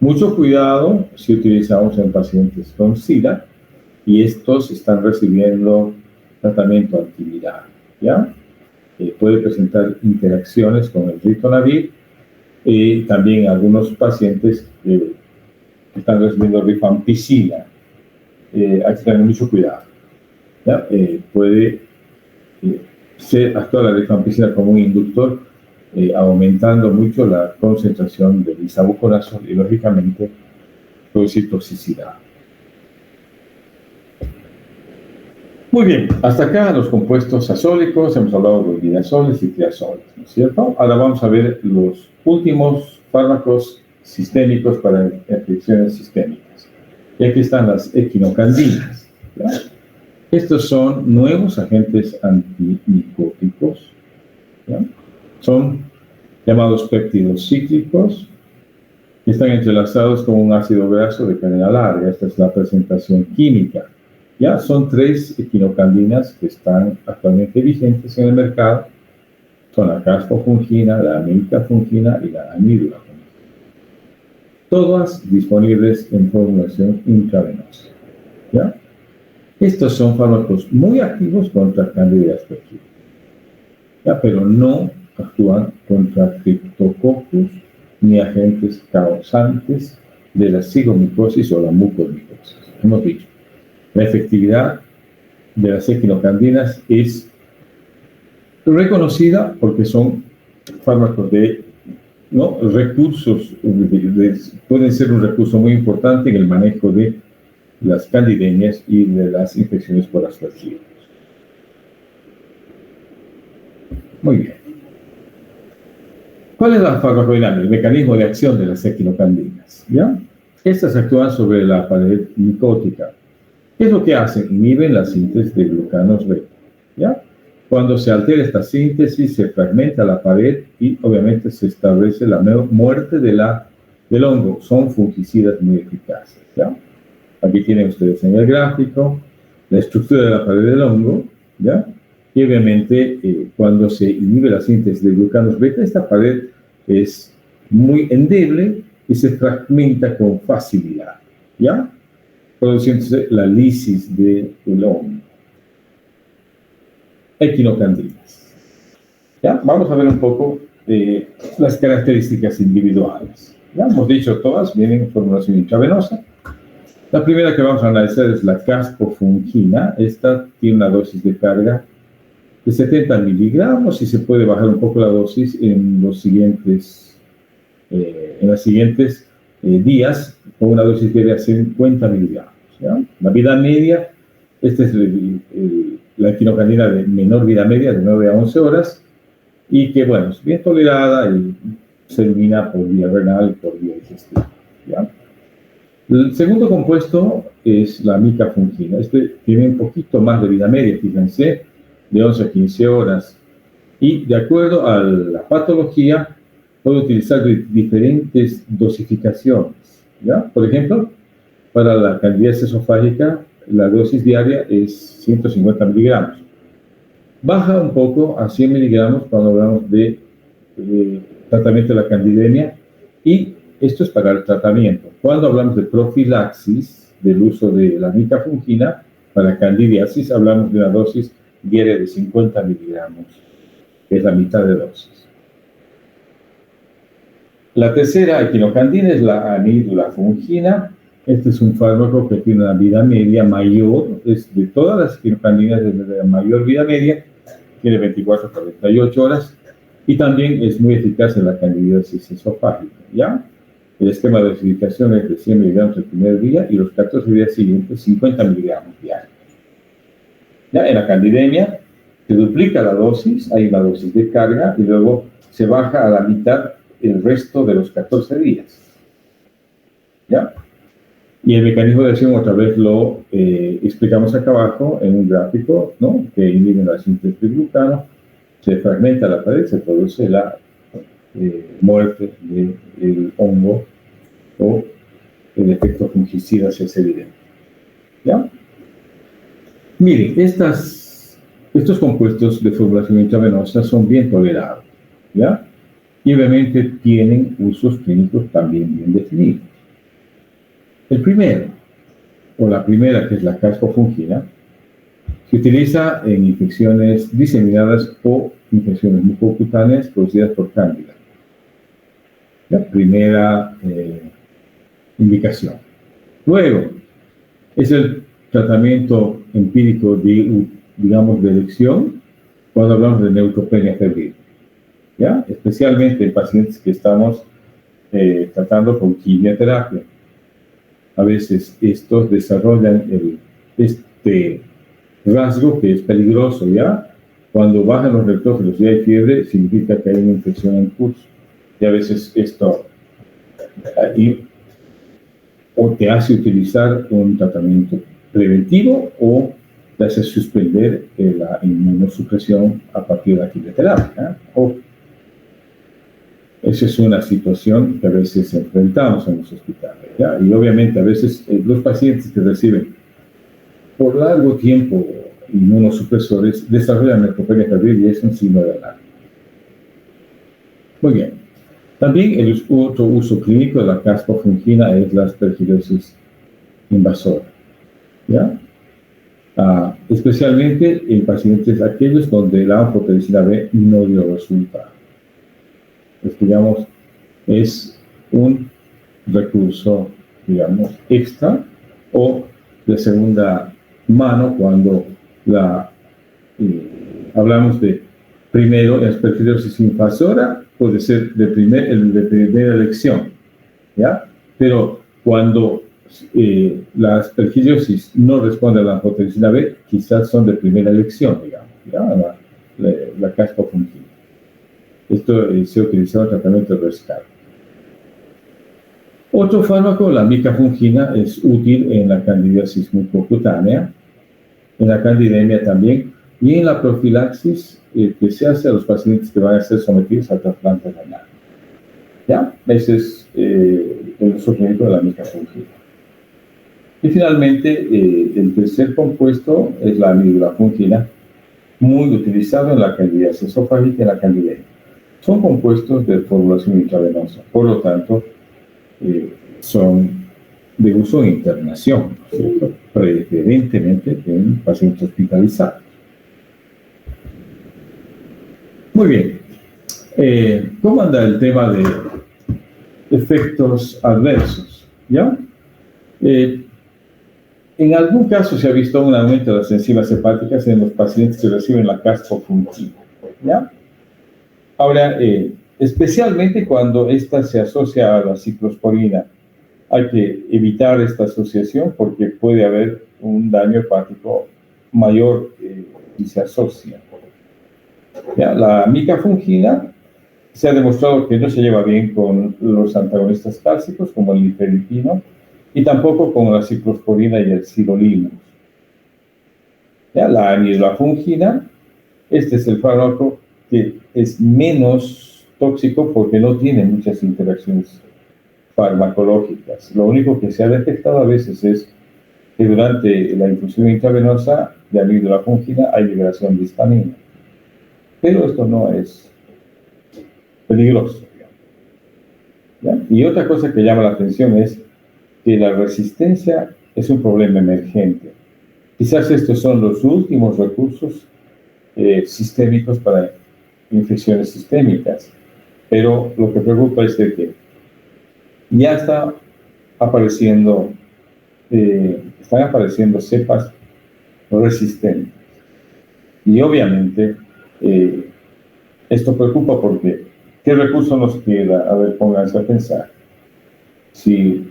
S1: Mucho cuidado si utilizamos en pacientes con SIDA y estos están recibiendo tratamiento antiviral, ¿ya? Puede presentar interacciones con el ritonavir y también algunos pacientes que están recibiendo rifampicina. Hay que tener mucho cuidado, ¿ya? Puede actuar la rifampicina como un inductor aumentando mucho la concentración del isavuconazol y, lógicamente, producir toxicidad. Muy bien, hasta acá los compuestos azólicos, hemos hablado de uridazoles y triazoles, ¿no es cierto? Ahora vamos a ver los últimos fármacos sistémicos para infecciones sistémicas. Y aquí están las equinocandinas, ¿ya? Estos son nuevos agentes antimicóticos, ¿ya? Son llamados péptidos cíclicos, que están entrelazados con un ácido graso de cadena larga. Esta es la presentación química. Ya son 3 equinocandinas que están actualmente vigentes en el mercado. Son la caspofungina, la amikafungina y la anidulafungina. Todas disponibles en formulación intravenosa, ¿ya? Estos son fármacos muy activos contra Candida aspergillus, ¿ya? Pero no actúan contra Cryptococcus ni agentes causantes de la ziggomicosis o la mucormicosis. Hemos dicho, la efectividad de las equinocandinas es reconocida porque son fármacos de, ¿no?, recursos, pueden ser un recurso muy importante en el manejo de las candidemias y de las infecciones por aspergillus. Muy bien. ¿Cuál es la farmacodinámica, el mecanismo de acción de las equinocandinas? ¿Ya? Estas actúan sobre la pared micótica. ¿Qué es lo que hacen? Inhiben la síntesis de glucanos beta, ¿ya? Cuando se altera esta síntesis, se fragmenta la pared y obviamente se establece la muerte del hongo. Son fungicidas muy eficaces, ¿ya? Aquí tienen ustedes en el gráfico la estructura de la pared del hongo, ¿ya? Y obviamente cuando se inhibe la síntesis de glucanos beta, esta pared es muy endeble y se fragmenta con facilidad, ¿ya? Produciéndose la lisis del hongo. Equinocandinas. ¿Ya? Vamos a ver un poco las características individuales. Ya hemos dicho, todas vienen en formulación intravenosa. La primera que vamos a analizar es la caspofungina. Esta tiene una dosis de carga de 70 miligramos y se puede bajar un poco la dosis en los siguientes días con una dosis diaria de 50 miligramos. ¿Ya? La vida media, esta es la equinocandina de menor vida media, de 9 a 11 horas, y que, bueno, es bien tolerada y se elimina por vía renal y por vía digestiva, ¿ya? El segundo compuesto es la amikafungina. Este tiene un poquito más de vida media, fíjense, de 11 a 15 horas. Y de acuerdo a la patología, puede utilizar diferentes dosificaciones, ¿ya? Por ejemplo, para la candidiasis esofágica, la dosis diaria es 150 miligramos. Baja un poco a 100 miligramos cuando hablamos de tratamiento de la candidemia, y esto es para el tratamiento. Cuando hablamos de profilaxis del uso de la amikafungina para candidiasis, hablamos de una dosis diaria de 50 miligramos, que es la mitad de dosis. La tercera equinocandina es la anidulafungina. Este es un fármaco que tiene una vida media mayor, es de todas las equinocandinas de la mayor vida media, tiene 24 a 48 horas, y también es muy eficaz en la candidiasis esofágica, ¿ya? El esquema de dosificación es de 100 miligramos el primer día y los 14 días siguientes 50 miligramos diarios. ¿Ya? En la candidemia se duplica la dosis, hay una dosis de carga y luego se baja a la mitad el resto de los 14 días. ¿Ya? Y el mecanismo de acción otra vez lo explicamos acá abajo en un gráfico, ¿no?, que inhibe la síntesis de glucano, se fragmenta la pared, se produce la muerte del hongo o el efecto fungicida se hace evidente. ¿Ya? Miren, estos compuestos de formulación intravenosa son bien tolerados, ¿ya? Y obviamente tienen usos clínicos también bien definidos. El primero, o la primera, que es la caspofungina, se utiliza en infecciones diseminadas o infecciones mucocutáneas producidas por cándida. La primera indicación. Luego, es el tratamiento empírico de, digamos, de elección cuando hablamos de neutropenia febril. ¿ya? Especialmente en pacientes que estamos tratando con quimioterapia. A veces estos desarrollan este rasgo que es peligroso, ¿ya? Cuando bajan los electrófilos y hay fiebre, significa que hay una infección en curso. Y a veces esto o te hace utilizar un tratamiento preventivo o te hace suspender la inmunosupresión a partir de la quimioterapia, ¿eh? Esa es una situación que a veces enfrentamos en los hospitales, ¿ya? Y obviamente a veces los pacientes que reciben por largo tiempo inmunosupresores desarrollan neutropenia febril y es un signo de alarma. Muy bien. También el otro uso clínico de la caspa fungina es la aspergillosis invasora, ¿ya? Especialmente en pacientes aquellos donde la anfotericina B no dio resultado. Pues, digamos, es un recurso, digamos, extra o de segunda mano cuando hablamos de primero aspergillosis invasora, puede ser de primera elección, ¿ya? Pero cuando la aspergillosis no responde a la anfotericina B, quizás son de primera elección, digamos, ¿ya? La caspa fungina. Esto se ha utilizado en tratamiento de rescate. Otro fármaco, la micafungina, es útil en la candidiasis mucocutánea, en la candidemia también, y en la profilaxis que se hace a los pacientes que van a ser sometidos a trasplante renal. ¿Ya? Ese es el uso clínico de la micafungina. Y finalmente, el tercer compuesto es la amidulafungina, muy utilizado en la candidiasis esofágica y en la candidemia. Son compuestos de formulación intravenosa, por lo tanto, son de uso en internación, ¿cierto? Preferentemente en pacientes hospitalizados. Muy bien. ¿Cómo anda el tema de efectos adversos? ¿Ya? En algún caso se ha visto un aumento de las enzimas hepáticas en los pacientes que reciben la caspa fungina, ¿ya? Ahora, especialmente cuando esta se asocia a la ciclosporina, hay que evitar esta asociación porque puede haber un daño hepático mayor si se asocia. ¿Ya? La micafungina se ha demostrado que no se lleva bien con los antagonistas clásicos como el nifedipino y tampoco con la ciclosporina y el sirolimus. ¿Ya? La amidulafungina, este es el fármaco que es menos tóxico porque no tiene muchas interacciones farmacológicas. Lo único que se ha detectado a veces es que durante la infusión intravenosa de amidulafungina hay liberación de histamina. Pero esto no es peligroso, digamos. ¿Ya? Y otra cosa que llama la atención es que la resistencia es un problema emergente. Quizás estos son los últimos recursos sistémicos para infecciones sistémicas, pero lo que preocupa es de que ya están apareciendo cepas resistentes. Y obviamente esto preocupa porque ¿qué recursos nos queda? A ver, pónganse a pensar. Si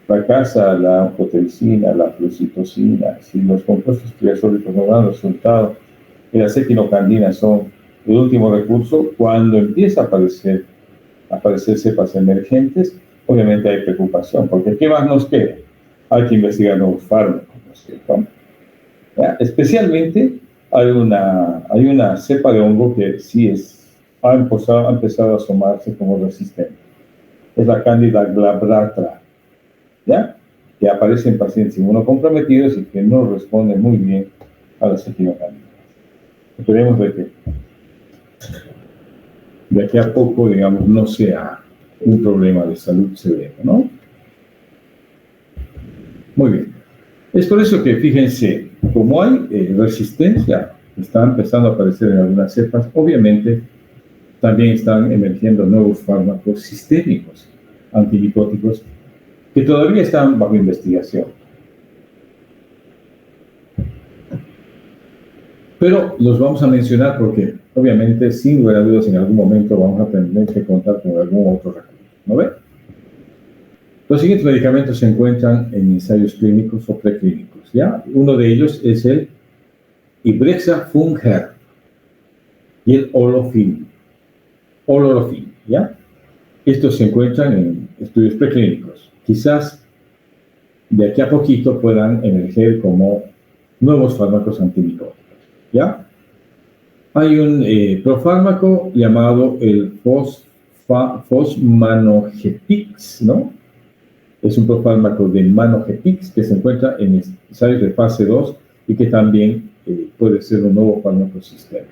S1: fracasa la anfotericina, la flucitosina, si los compuestos triazólicos no dan resultado y las equinocandinas son el último recurso, cuando empieza a aparecer cepas emergentes, obviamente hay preocupación, porque ¿qué más nos queda? Hay que investigar nuevos fármacos, ¿no es cierto? ¿Ya? Especialmente hay una cepa de hongo que sí ha empezado a asomarse como resistente. Es la Candida glabrata, ¿ya? Que aparece en pacientes inmunocomprometidos y que no responden muy bien a las equinocandinas. Esperemos de que de aquí a poco, digamos, no sea un problema de salud severo, ¿no? Muy bien. Es por eso que, fíjense, como hay resistencia, está empezando a aparecer en algunas cepas, obviamente también están emergiendo nuevos fármacos sistémicos, antimicóticos, que todavía están bajo investigación. Pero los vamos a mencionar porque obviamente, sin lugar a dudas, en algún momento vamos a tener que contar con algún otro recurso, ¿no ve? Los siguientes medicamentos se encuentran en ensayos clínicos o preclínicos, ¿ya? Uno de ellos es el Ibrexafungerp y el Olorofin, ¿ya? Estos se encuentran en estudios preclínicos. Quizás de aquí a poquito puedan emerger como nuevos fármacos antimicóticos, ¿ya? Hay un profármaco llamado el Fosmanogepix, ¿no? Es un profármaco de Manogepix que se encuentra en ensayos de fase 2 y que también puede ser un nuevo fármaco sistémico.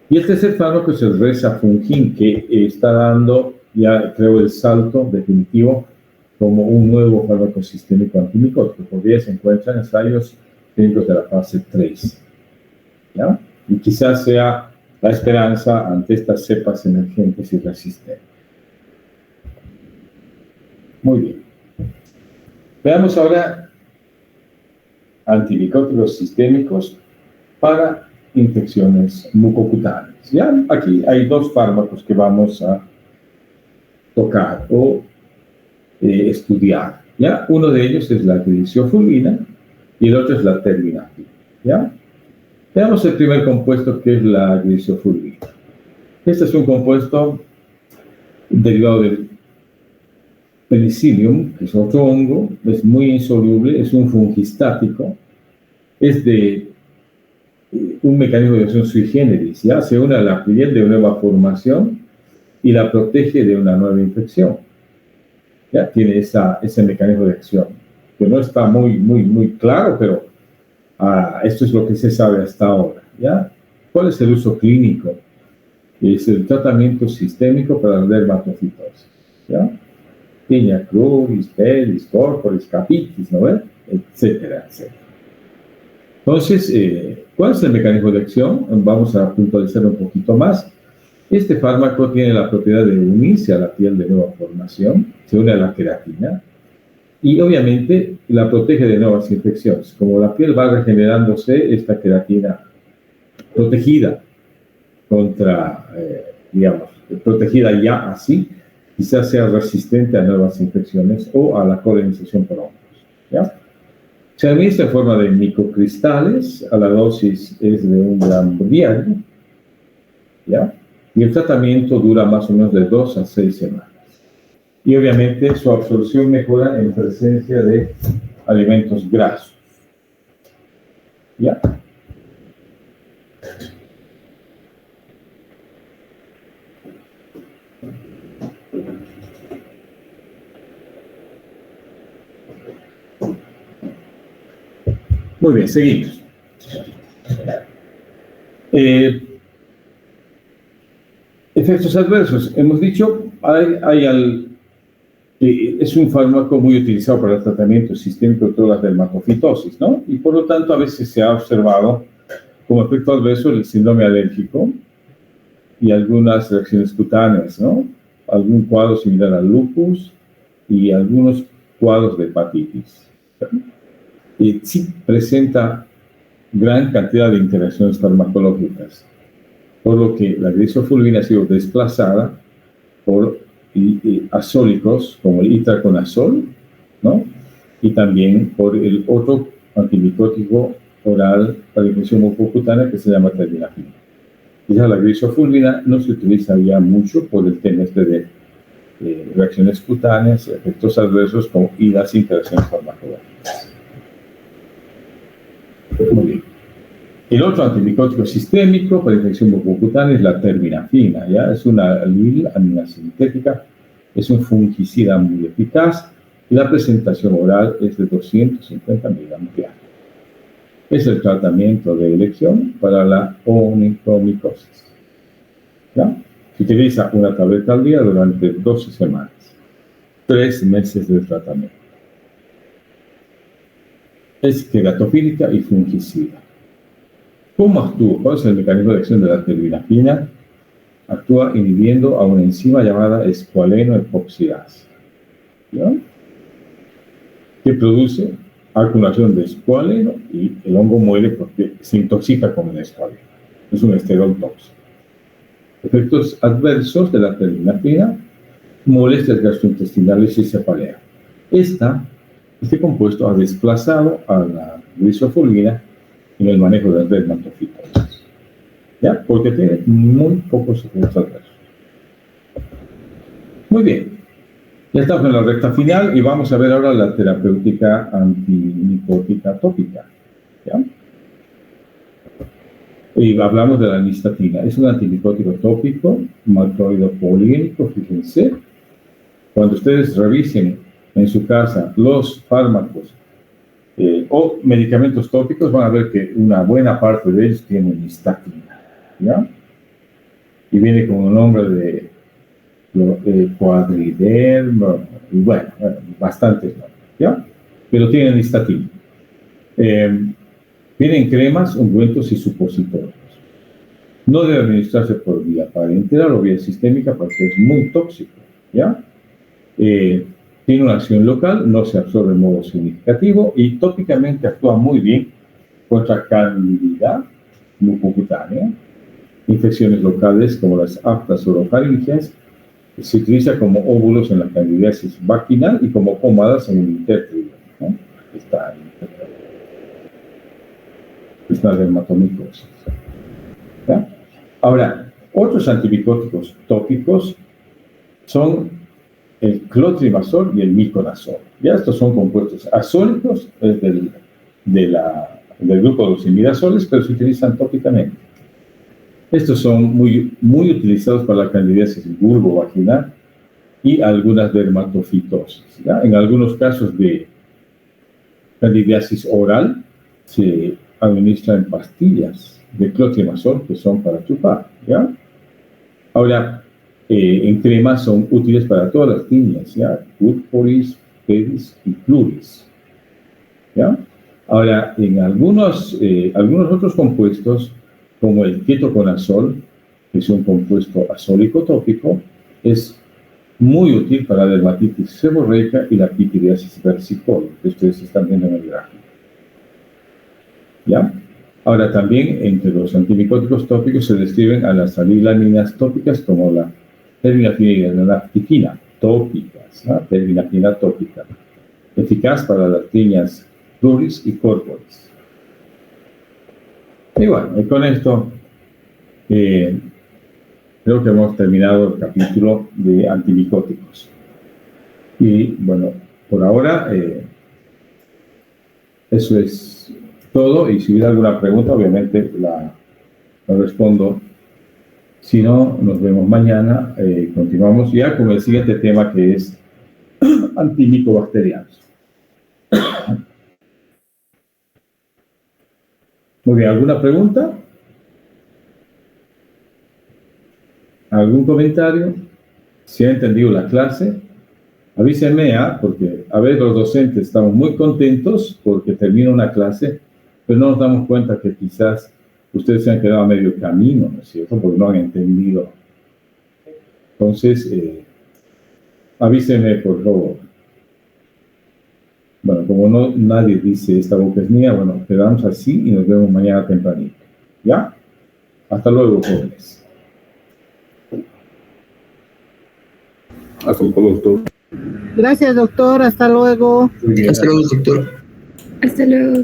S1: Y el tercer fármaco es el Rezafungin, que está dando ya, creo, el salto definitivo como un nuevo fármaco sistémico antimicótico. Todavía se encuentra en ensayos clínicos de la fase 3, ¿ya? Y quizás sea la esperanza ante estas cepas emergentes y resistentes. Muy bien. Veamos ahora antimicóticos sistémicos para infecciones mucocutáneas. ¿Ya? Aquí hay dos fármacos que vamos a tocar o estudiar. ¿Ya? Uno de ellos es la gliciofulvina y el otro es la terbinafina. ¿Ya? Veamos el primer compuesto, que es la gliciofulvina. Este es un compuesto derivado del Penicillium, que es otro hongo, es muy insoluble, es un fungistático, es de un mecanismo de acción sui generis, ¿ya? Se une a la piel de nueva formación y la protege de una nueva infección. ¿Ya? Tiene ese mecanismo de acción, que no está muy claro, pero esto es lo que se sabe hasta ahora, ¿ya? ¿Cuál es el uso clínico? Es el tratamiento sistémico para la dermatofitosis, ¿ya? Piña cruris, pelis, corporis, capitis, ¿no ves? Etcétera, etcétera. Entonces, ¿cuál es el mecanismo de acción? Vamos a puntualizar un poquito más. Este fármaco tiene la propiedad de unirse a la piel de nueva formación, se une a la queratina y obviamente la protege de nuevas infecciones. Como la piel va regenerándose, esta queratina protegida contra, digamos, protegida ya así, quizás sea resistente a nuevas infecciones o a la colonización por hongos, ¿ya? Se administra en forma de microcristales, a la dosis es de 1 gramo diario, ¿ya? Y el tratamiento dura más o menos de 2 a 6 semanas. Y obviamente su absorción mejora en presencia de alimentos grasos, ¿ya? Muy bien, seguimos. Efectos adversos. Hemos dicho, es un fármaco muy utilizado para el tratamiento sistémico de todas las dermatofitosis, ¿no? Y por lo tanto, a veces se ha observado como efecto adverso el síndrome alérgico y algunas reacciones cutáneas, ¿no? Algún cuadro similar al lupus y algunos cuadros de hepatitis. Sí presenta gran cantidad de interacciones farmacológicas, por lo que la gliciofulvina ha sido desplazada por azólicos como el itraconazol, ¿no? Y también por el otro antimicótico oral para la infección mucocutánea que se llama terbinafina. Quizás la gliciofulvina no se utiliza ya mucho por el tema de reacciones cutáneas, efectos adversos y las interacciones farmacológicas. Muy bien. El otro antimicótico sistémico para infección mucocutánea es la terbinafina, ¿ya? Es una alilamiina sintética, es un fungicida muy eficaz y la presentación oral es de 250 miligramos diarios. Es el tratamiento de elección para la onicomicosis, ¿ya? Se utiliza una tableta al día durante 12 semanas, 3 meses de tratamiento. Es queratofílica y fungicida. ¿Cómo actúa? ¿Cuál es el mecanismo de acción de la terbinafina? Actúa inhibiendo a una enzima llamada escualeno-epoxidasa, ¿ya? Que produce acumulación de escualeno y el hongo muere porque se intoxica con el escualeno. es un esterol tóxico. Efectos adversos de la terbinafina: molestias gastrointestinales y cefalea. Este compuesto ha desplazado a la glisofolina en el manejo de dermatofitosis, ¿ya? Porque tiene muy pocos efectos adversos. Muy bien, ya estamos en la recta final y vamos a ver ahora la terapéutica antimicótica tópica, ¿ya? Y hablamos de la nistatina. Es un antimicótico tópico, maltoido poligénico, fíjense. Cuando ustedes revisen en su casa los fármacos o medicamentos tópicos, van a ver que una buena parte de ellos tienen nistatina, ¿ya? Y viene con el nombre de Quadriderm, y bueno, bastantes nombres, ¿ya? Pero tienen nistatina. Vienen cremas, ungüentos y supositorios. No debe administrarse por vía parenteral o vía sistémica porque es muy tóxico, ¿ya? Tiene una acción local, no se absorbe de modo significativo y tópicamente actúa muy bien contra candidez mucocutánea, infecciones locales como las aftas orofaringeas. Se utiliza como óvulos en la candidiasis vaginal y como pomadas en el intertrio, ¿no? Está la dermatomicosis, ¿ya? Ahora, otros antimicóticos tópicos son el clotrimazol y el miconazol. Ya estos son compuestos azólicos del grupo de los imidazoles, pero se utilizan tópicamente. Estos son muy utilizados para la candidiasis vulvovaginal y algunas dermatofitosis, ¿ya? En algunos casos de candidiasis oral se administran pastillas de clotrimazol que son para chupar, ¿ya? Ahora, en cremas son útiles para todas las tiñas, ¿ya? Purpuris, pedis y pluris, ¿ya? Ahora, en algunos otros compuestos, como el ketoconazol, que es un compuesto azólico tópico, es muy útil para la dermatitis seborreica y la pityriasis versicolor, que ustedes están viendo en el gráfico, ¿ya? Ahora, también entre los antimicóticos tópicos se describen a las salilaminas tópicas como la terbinafina y la naftifina tópicas, ¿no? Terbinafina tópica, eficaz para las tiñas pluris y corporis. Y bueno, y con esto creo que hemos terminado el capítulo de antimicóticos. Y bueno, por ahora eso es todo, y si hubiera alguna pregunta, obviamente la respondo. Si no, nos vemos mañana. Continuamos ya con el siguiente tema, que es antimicobacterianos. Muy bien, ¿alguna pregunta? ¿Algún comentario? Si ha entendido la clase, avísenme, porque a veces los docentes estamos muy contentos porque termina una clase, pero no nos damos cuenta que quizás ustedes se han quedado a medio camino, ¿no es cierto? Porque no han entendido. Entonces, avísenme, por favor. Bueno, como nadie dice esta boca es mía, bueno, quedamos así y nos vemos mañana tempranito. ¿Ya? Hasta luego, jóvenes.
S2: Hasta luego, doctor.
S3: Gracias, doctor. Hasta luego.
S2: Hasta luego, doctor.
S4: Hasta luego.